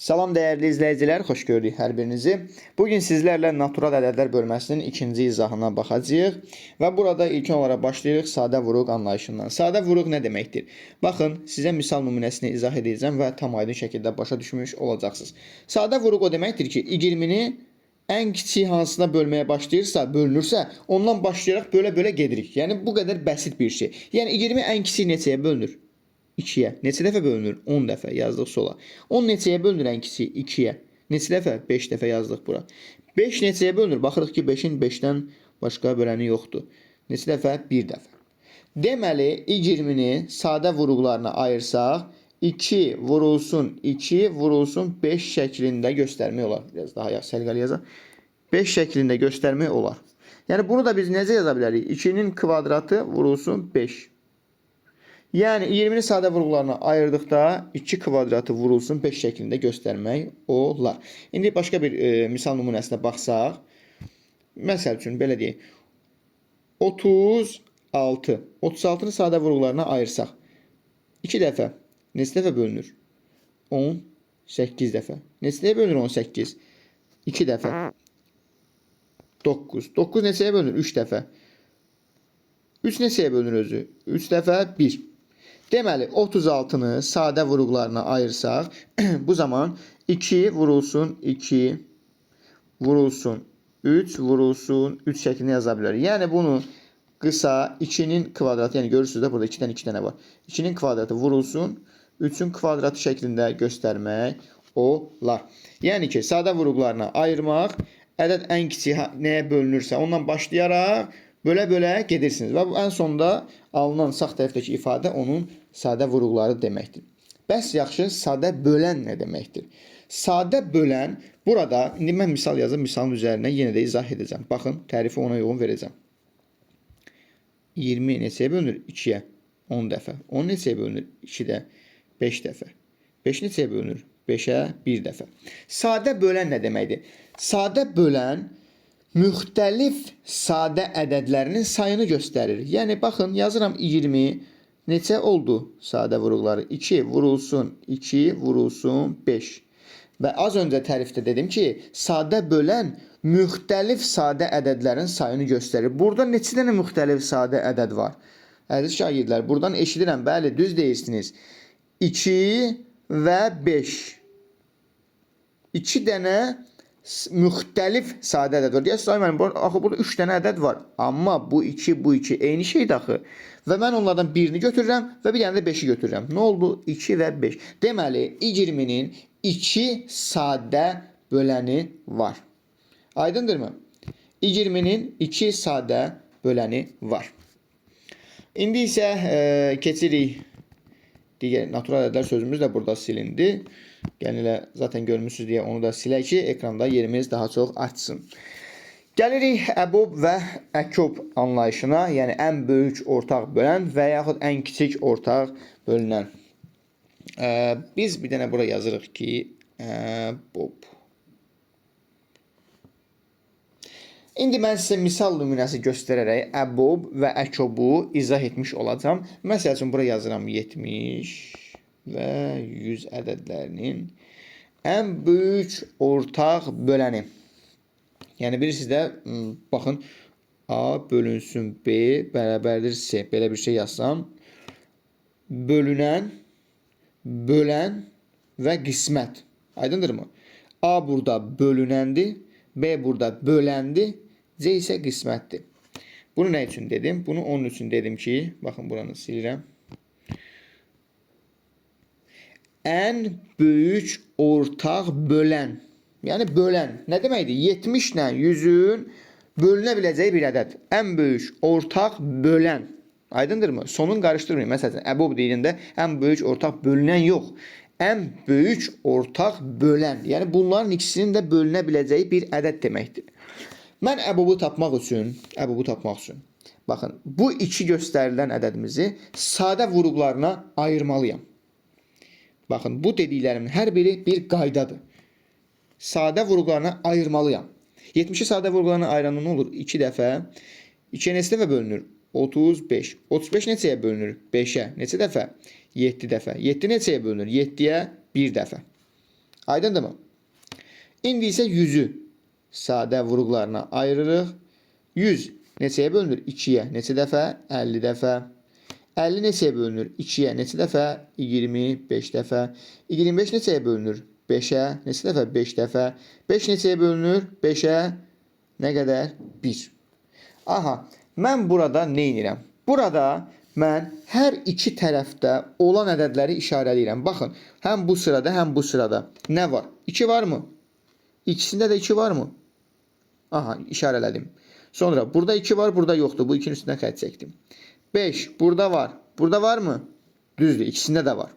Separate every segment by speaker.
Speaker 1: Salam dəyərli izləyicilər, xoş gördük hər birinizi. Bugün sizlərlə natural ədədlər bölməsinin ikinci izahına baxacağıq və burada ilk olaraq başlayırıq sadə vuruq anlayışından. Sadə vuruq nə deməkdir? Baxın, sizə misal nümunəsini izah edəcəm və tam aydın şəkildə başa düşmüş olacaqsınız. Sadə vuruq o deməkdir ki, 20-ni ən kiçik hansına bölməyə başlayırsa, bölünürsə, ondan başlayaraq bölə-bölə gedirik. Yəni bu qədər bəsit bir şey. Yəni 20 ən kiçik neçəyə bölünür? 2-yə. Neçə dəfə bölünür? 10 dəfə yazdıq sola. 10 neçəyə bölünür ən kiçik? 2-yə. Neçə dəfə? 5 dəfə yazdıq bura. 5 neçəyə bölünür? Baxırıq ki, 5-in 5-dən başqa böləni yoxdur. Neçə dəfə? 1 dəfə. Deməli, 20-ni sadə vuruqlarına ayırsaq, 2 vurulsun 2 vurulsun 5 şəklində göstərmək olar. Biraz daha səliqəli yazaq. 5 şəklində göstərmək olar. Yəni bunu da biz necə yaza bilərik? 2-nin kvadratı vurulsun 5. Yəni 20-ni sadə vuruqlarına ayırdıqda 2 kvadratı vurulsun 5 şəklində göstərmək olar. İndi başqa bir misal nümunəsinə baxsaq, məsəl üçün belə deyək, 36. 36-nı sadə vuruqlarına ayırsaq, 2 dəfə neçə dəfə bölünür? 18 dəfə. Neçə dəfə bölünür 18? 2 dəfə. 9. 9 neçəyə bölünür? 3 dəfə. 3 neçəyə bölünür özü? 3 dəfə 1. Deməli, 36-nı sadə vuruqlarına ayırsaq, bu zaman 2 vurulsun 2 vurulsun 3 vurulsun 3 şəklində yaza bilərik. Yəni bunu qısa 2-nin kvadratı, yəni görürsünüz də burada 2-dən 2 dənə var. 2-nin kvadratı vurulsun 3-ün kvadratı şəklində göstərmək olar. Yəni ki, sadə vuruqlarına ayırmaq, ədəd ən kiçik nəyə bölünürsə ondan başlayaraq bölə-bölə gedirsiniz. Və ən sonda alınan sağ tərəfdəki ifadə onun sadə vuruqları deməkdir. Bəs yaxşı, sadə bölən nə deməkdir? Sadə bölən, burada, indi mən misal yazıb, misalın üzərinə yenə də izah edəcəm. Baxın, tərifi ona uyğun verəcəm. 20 neçəyə bölünür? 2-yə 10 dəfə. 10 neçəyə bölünür? 2-də 5 dəfə. 5 neçəyə bölünür? 5-ə 1 dəfə. Sadə bölən nə deməkdir? Sadə bölən müxtəlif sadə ədədlərinin sayını göstərir. Yəni, baxın, yazıram 20, neçə oldu sadə vuruqları? 2 vurulsun 2 vurulsun 5. Və az öncə tərifdə dedim ki, sadə bölən müxtəlif sadə ədədlərin sayını göstərir. Burada neçə dənə müxtəlif sadə ədəd var? Əziz şagirdlər, buradan eşidirəm, bəli, düz deyirsiniz. 2 və 5. 2 dənə müxtəlif sadə ədəd var. Deyəsiniz, müəllim, axı burada 3 dənə ədəd var. Amma bu 2, bu 2 eyni şeydir axı. Və mən onlardan birini götürürəm və bir dənə də 5-i götürürəm. Nə oldu? 2 və 5. Deməli, 20-nin 2 sadə böləni var. Aydındırmı? 20-nin 2 sadə böləni var. İndi isə keçirik. Digər natural ədədlər sözümüz də burada silindi. Yəni elə zaten görmüşsünüz deyə onu da silək ki, ekranda yerimiz daha çox açsın. Gəlirik əbub və əkob anlayışına, yəni ən böyük ortaq bölən və yaxud ən kiçik ortaq bölünən. Biz bir dənə bura yazırıq ki, əbub. İndi mən sizə misal nümunəsi göstərərək əbub və əkobu izah etmiş olacağam. Məsəl üçün bura yazıram 70 və 100 ədədlərinin ən böyük ortaq böləni. Yəni bilirsiniz də, baxın, A bölünsün B bərabərdir C. Belə bir şey yazsam. Bölünən, bölən və qismət. Aydındırmı? A burada bölünəndir, B burada böləndir, C isə qismətdir. Bunu nə üçün dedim? Bunu onun üçün dedim ki, baxın buranı silirəm. Ən böyük ortaq bölən. Yəni bölən. Nə deməkdir? 70 ilə 100-ün bölünə biləcəyi bir ədəd. Ən böyük ortaq bölən. Aydındırmı? Sonun qarışdırmayın. Məsələn, əbub deyilində ən böyük ortaq bölünən yox. Ən böyük ortaq bölən. Yəni bunların ikisinin də bölünə biləcəyi bir ədəd deməkdir. Mən əbubu tapmaq üçün, baxın, bu iki göstərilən ədədimizi sadə vuruqlarına ayırmalıyam. Baxın, bu dediklərimin hər biri bir qaydadır. Sadə vuruqlarına ayırmalıyam. 70-i sadə vuruqlarına ayıranda nə olur? 2 dəfə. 2-yə neçə dəfə bölünür? 35. 35 neçəyə bölünür? 5-ə. Neçə dəfə? 7 dəfə. 7 neçəyə bölünür? 7-yə 1 dəfə. Aydındırmı? İndi isə 100-ü sadə vuruqlarına ayırırıq. 100 neçəyə bölünür? 2-yə. Neçə dəfə? 50 dəfə. 50 neçəyə bölünür? 2-yə. Neçə dəfə? 25 dəfə. 25 neçəyə bölünür? 5-ə. Neçə dəfə? 5 dəfə. 5 neçəyə bölünür? 5-ə. Nə qədər? 1. Aha, mən burada nə edirəm? Burada mən hər iki tərəfdə olan ədədləri işarələyirəm. Baxın, həm bu sırada, həm bu sırada. Nə var? 2 varmı? İkisində də 2 varmı? Aha, işarələdim. Sonra burada 2 var, burada yoxdur. Bu 2'nin üstündən xətt çəkdim. 5 burada var. Burada varmı? Düzdür, ikisində də var.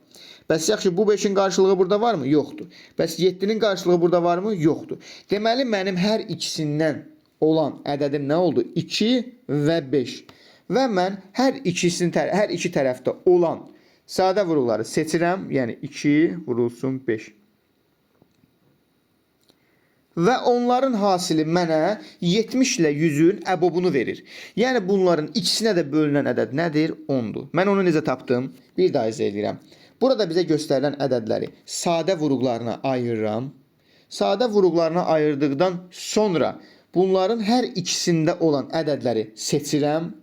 Speaker 1: Bəs yaxşı, bu 5'in qarşılığı burada varmı? Yoxdur. Bəs 7'nin qarşılığı burada varmı? Yoxdur. Deməli, mənim hər ikisindən olan ədədim nə oldu? 2 və 5. Və mən hər iki tərəfdə olan sadə vuruqları seçirəm. Yəni 2 vurulsun 5. Və onların hasili mənə 70 ilə 100'ün əbobunu verir. Yəni bunların ikisinə də bölünən ədəd nədir? 10'dur. Mən onu necə tapdım? Bir daha izah edirəm. Burada bizə göstərilən ədədləri sadə vuruqlarına ayırıram. Sadə vuruqlarına ayırdıqdan sonra bunların hər ikisində olan ədədləri seçirəm.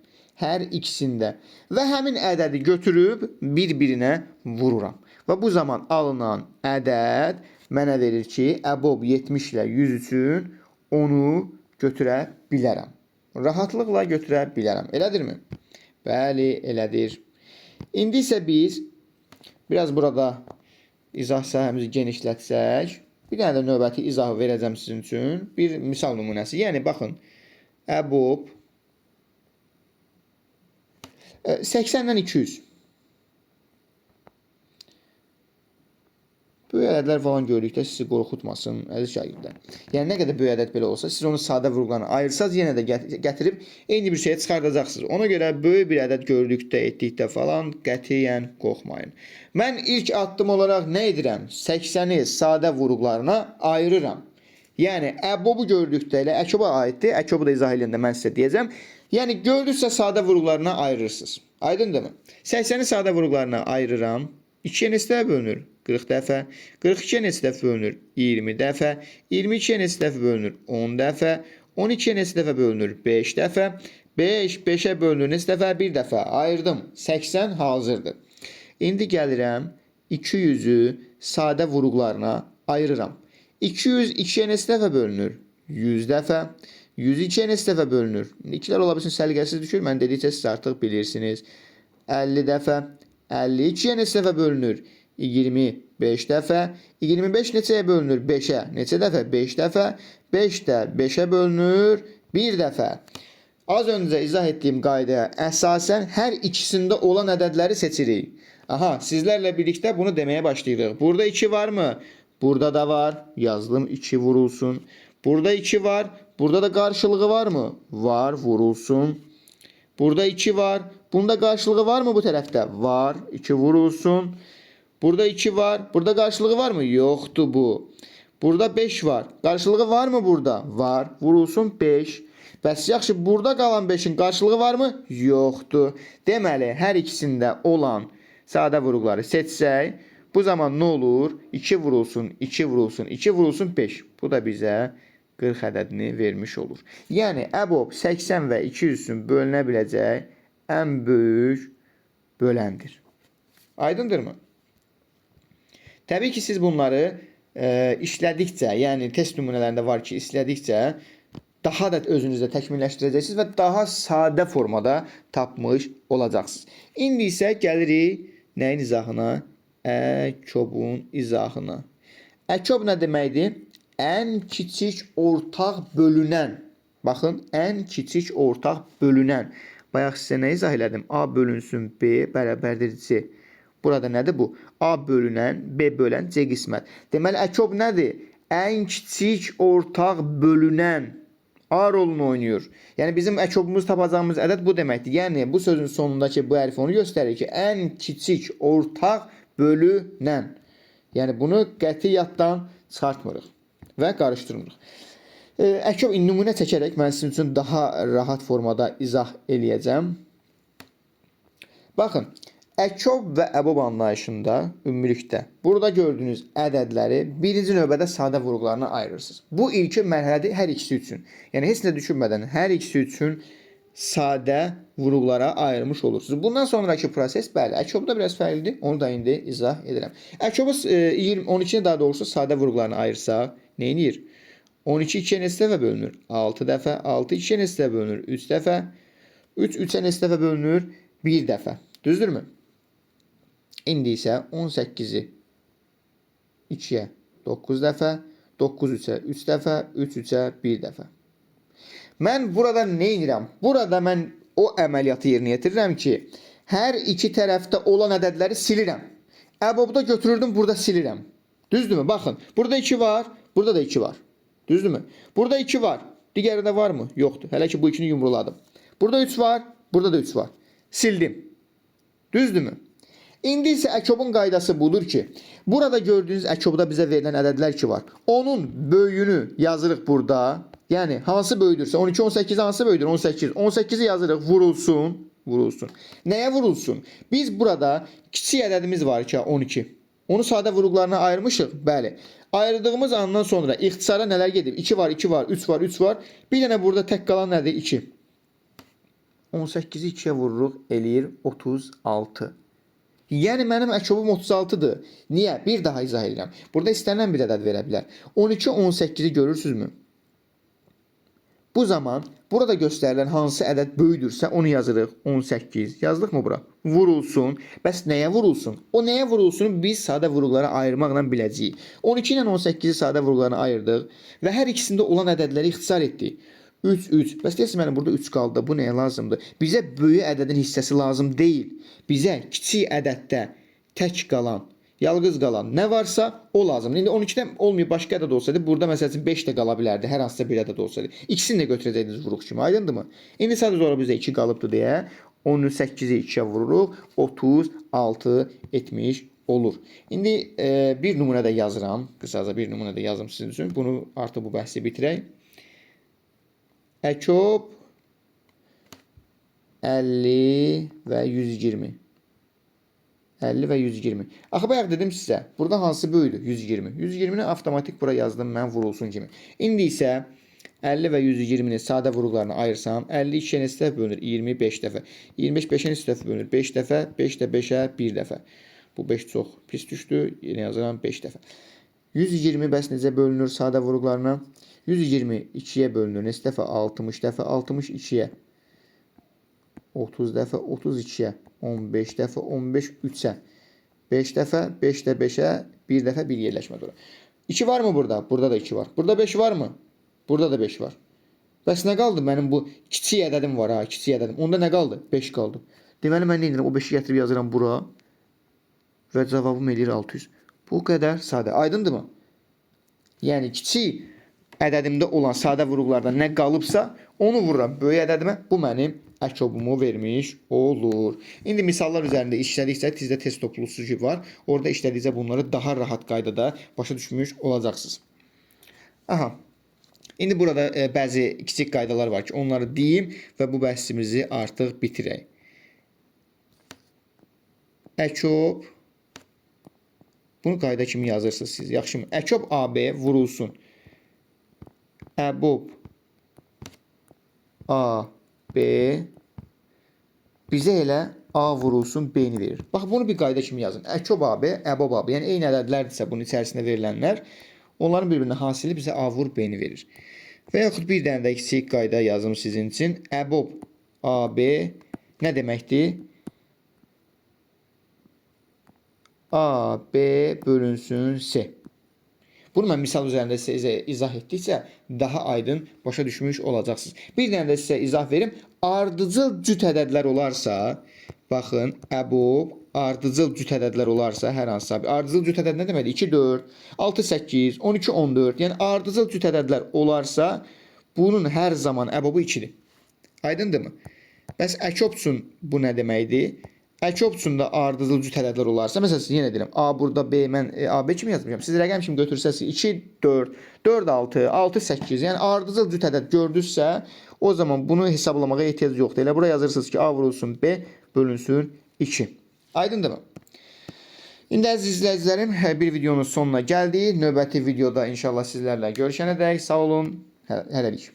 Speaker 1: Hər ikisində. Və həmin ədədi götürüb bir-birinə vururam. Və bu zaman alınan ədəd mənə verir ki, əbob 70 ilə 100 üçün onu götürə bilərəm. Rahatlıqla götürə bilərəm. Elədirmi? Bəli, elədir. İndi isə biz biraz burada izah sahəmizi genişlətsək, bir dənə də növbəti izahı verəcəm sizin üçün. Bir misal nümunəsi. Yəni, baxın, əbob 80-dən 200. Böyük ədədlər falan gördükdə sizi qorxutmasın, əziz şagirdlər. Yəni, nə qədər böyük ədəd belə olsa, siz onu sadə vuruqlarına ayırsaz, yenə də gətirib eyni bir şeyə çıxardacaqsınız. Ona görə böyük bir ədəd gördükdə, etdikdə falan qətiyyən qorxmayın. Mən ilk addım olaraq nə edirəm? 80'i sadə vuruqlarına ayırıram. Yəni, əbobu gördükdə elə əkoba aiddir. Əkobu da izah edəndə mən sizə deyəcəm. Yəni, gördüksə sadə vuruqlarına ayırırsınız. Aydındırmı? 80'i sadə vuruqlarına ayırıram. 2'ye neçə dəfə bölünür? 40 dəfə. 42'ye neçə dəfə bölünür? 20 dəfə. 22'ye neçə dəfə bölünür? 10 dəfə. 12'ye neçə dəfə bölünür? 5 dəfə. 5, 5'e bölünür neçə dəfə? 1 dəfə. Ayırdım. 80 hazırdır. İndi gəlirəm 200'ü sadə vuruqlarına ayırıram. 200 2'ye neçə dəfə bölünür? 100 dəfə. 100 2'ye neçə dəfə bölünür? İkilər ola bilsin səliqəsiz düşür. Mən dedikcə siz artıq bilirsiniz. 50 dəfə. 52'ye neçə dəfə bölünür? 25 dəfə. 25 neçəyə bölünür? 5'ə. Neçə dəfə? 5 dəfə. 5 də 5'ə bölünür 1 dəfə. Az öncə izah etdiyim qaydaya əsasən hər ikisində olan ədədləri seçirik. Aha, sizlərlə birlikdə bunu deməyə başlayırıq. Burada 2 varmı? Burada da var. Yazdım 2 vurulsun. Burada 2 var. Burada da qarşılığı varmı? Var, vurulsun. Burada 2 var. Bunda qarşılığı var mı bu tərəfdə? Var. 2 vurulsun. Burada 2 var. Burada qarşılığı var mı? Yoxdur bu. Burada 5 var. Qarşılığı var mı burada? Var. Vurulsun 5. Bəs yaxşı, burada qalan 5'in qarşılığı var mı? Yoxdur. Deməli, hər ikisində olan sadə vuruqları seçsək, bu zaman nə olur? 2 vurulsun, 2 vurulsun, 2 vurulsun 5. Bu da bizə 40 ədədini vermiş olur. Yəni, əbob 80 və 200'ün bölünə biləcək ən böyük böləndir. Aydındırmı? Təbii ki, siz bunları işlədikcə, yəni test nümunələrində var ki, işlədikcə daha da özünüzdə təkmilləşdirəcəksiniz və daha sadə formada tapmış olacaqsınız. İndi isə gəlirik nəyin izahına? Əkobun izahına. Əkob nə deməkdir? Ən kiçik ortaq bölünən. Baxın, ən kiçik ortaq bölünən. Bayaq sizə nə izah elədim? A bölünsün B bərabərdir C. Burada nədir bu? A bölünən, B bölən, C qismət. Deməli, əkob nədir? Ən kiçik ortaq bölünən. A rolunu oynayır. Yəni, bizim əkobumuz tapacağımız ədəd bu deməkdir. Yəni, bu sözün sonundakı bu hərf onu göstərir ki, ən kiçik ortaq bölünən. Yəni, bunu qətiyyatdan çıxartmırıq və qarışdırmırıq. Əkob nümunə çəkərək mən sizin üçün daha rahat formada izah eləyəcəm. Baxın, Əkob və əbob anlayışında ümumilikdə burada gördüyünüz ədədləri birinci növbədə sadə vuruqlarına ayırırsınız. Bu ilki mərhələdir hər ikisi üçün. Yəni heç nə düşünmədən hər ikisi üçün sadə vuruqlara ayırmış olursunuz. Bundan sonraki proses bəli, əkobda biraz fərqlidir. Onu da indi izah edirəm. Əkobu 12-ni daha doğrusu sadə vuruqlarına ayırsaq, nə edir? 12 2-yə neçə dəfə bölünür? 6 dəfə. 6 2-yə neçə dəfə bölünür? 3 dəfə. 3 3-ə neçə dəfə bölünür? 1 dəfə. Düzdürmü? İndi isə 18-i 2-yə 9 dəfə, 9 3-ə 3 dəfə, 3 3-ə 1 dəfə. Mən burada nə edirəm? Burada mən o əməliyyatı yerinə yetirirəm ki, hər iki tərəfdə olan ədədləri silirəm. Əbobda götürürdüm, burada silirəm. Düzdürmü? Baxın, burada 2 var, burada da 2 var. Düzdürmü? Burada 2 var. Digərində var mı? Yoxdur. Hələ ki bu ikini yumruladım. Burada 3 var, burada da 3 var. Sildim. Düzdürmü? İndi isə əkobun qaydası budur ki, burada gördüyünüz əkobda bizə verilən ədədlər ki var. Onun böyüyünü yazırıq burada. Yəni hansı böyüdürsə, 12 18 hansı böyüdür? 18. 18-i yazırıq, vurulsun, vurulsun. Nəyə vurulsun? Biz burada kiçik ədədimiz var ki, 12. Onu sadə vuruqlarına ayırmışıq. Bəli. Ayırdığımız andan sonra ixtisara nələr gedib? 2 var, 2 var, 3 var, 3 var. Bir dənə burada tək qalan nədir? 2. 18-i 2-yə vururuq, eləyir 36. Yəni mənim əkobum 36-dır. Niyə? Bir daha izah edirəm. Burada istənilən bir ədəd verə bilər. 12 18-i görürsünüzmü? Bu zaman burada göstərilən hansı ədəd böyüdürsə onu yazırıq. 18. Yazdıq mı bura? Vurulsun. Bəs nəyə vurulsun? O nəyə vurulsun biz sadə vuruqlara ayırmaqla biləcəyik. 12 ilə 18-i sadə vuruqlarına ayırdıq və hər ikisində olan ədədləri ixtisar etdik. 3 3. Bəs deyəsən mənim burada 3 qaldı. Bu nəyə lazımdır? Bizə böyük ədədin hissəsi lazım deyil. Bizə kiçik ədəddə tək qalan, yalqız qalan nə varsa o lazımdır. İndi 12-dən olmayıb başqa ədəd olsaydı, burada məsələn 5 də qala bilərdi. Hər hansısa bir ədəd olsaydı. İkisini də götürəcəydiniz vuruq kimi. Aydındır mı? İndi sadəcə olaraq bizdə 2 qalıbdı deyə 18-i 2-yə vururuq. 36 etmiş olur. İndi bir nümunə də yazıram. Qısaca bir nümunə də yazım sizin üçün. Bunu artıq bu bəhsi bitirək. Əkob 50 və 120. 50 və 120. Axı bayaq dedim sizə, burada hansı böyüdür? 120. 120-ni avtomatik bura yazdım mən vurulsun kimi. İndi isə 50 və 120-ni sadə vuruqlarına ayırsam, 50 2-yə neçə dəfə bölünür? 25 dəfə. 25 5-ə neçə dəfə bölünür? 5 dəfə. 5 də 5-ə 1 dəfə. Bu 5 çox pis düşdü. Yenə yazıram 5 dəfə. 120 bəs necə bölünür sadə vuruqlarına? 120 2-yə bölünür. Neçə dəfə? 60 dəfə. 60 2-yə. 30 dəfə. 32-yə. 15 dəfə. 15 3-ə. 5 dəfə. 5 də 5-ə. 1 dəfə 1 yerləşmədi ora. 2 var mı burada? Burada da 2 var. Burada 5 var mı? Burada da 5 var. Bəs nə qaldı? Mənim bu kiçik ədədim var ha. Kiçik ədədim. Onda nə qaldı? 5 qaldı. Deməli mən nə edirəm? O 5-i gətirib yazıram bura. Və cavabım eləyir 600. Bu qədər sadə. Aydındır mı? Yəni kiçik ədədimdə olan sadə vuruqlardan nə qalıbsa, onu vururam böyük ədədimə. Bu mənim əkobumu vermiş olur. İndi misallar üzərində işlədikcə sizdə test toplusu var. Orada işlədikcə bunları daha rahat qaydada başa düşmüş olacaqsınız. Aha. İndi burada bəzi kiçik qaydalar var ki, onları deyim və bu bəhsimizi artıq bitirək. Əkob. Bunu qayda kimi yazırsınız siz. Yaxşı mı? Əkob AB vurulsun. Əbob A, B bizə elə A vurulsun B-ni verir. Bax, bunu bir qayda kimi yazın. Əkob AB, Əbob AB. Yəni, eyni ədədlərdirsə bunun içərisində verilənlər, onların bir-birinə hasili bizə A vur B-ni verir. Və yaxud bir dənə də kiçik qayda yazım sizin üçün. Əbob AB nə deməkdir? A, B bölünsün C. Bunu mən misal üzərində sizə izah etdikcə daha aydın başa düşmüş olacaqsınız. Bir dənə də sizə izah verim. Ardıcıl cüt ədədlər olarsa, baxın, əbob, ardıcıl cüt ədədlər olarsa, hər hansısa bir ardıcıl cüt ədəd nə deməkdir? 2, 4, 6, 8, 12, 14. Yəni ardıcıl cüt ədədlər olarsa, bunun hər zaman əbobu 2-dir. Aydındır mı? Bəs əkob üçün bu nə deməkdir? Əkob üçün də ardıcıl cüt ədədlər olarsa, məsələn, yenə deyirəm, A burada B, mən AB kimi yazmışam. Siz rəqəm kimi götürsəz 2, 4, 4, 6, 6, 8, yəni ardıcıl cüt ədəd gördünüzsə, o zaman bunu hesablamağa ehtiyac yoxdur. Elə bura yazırsınız ki, A vurulsun B bölünsün 2. Aydındırmı? İndi əziz izləyicilərim, bir videonun sonuna gəldik. Növbəti videoda inşallah sizlərlə görüşənədək sağ olun. Hələlik.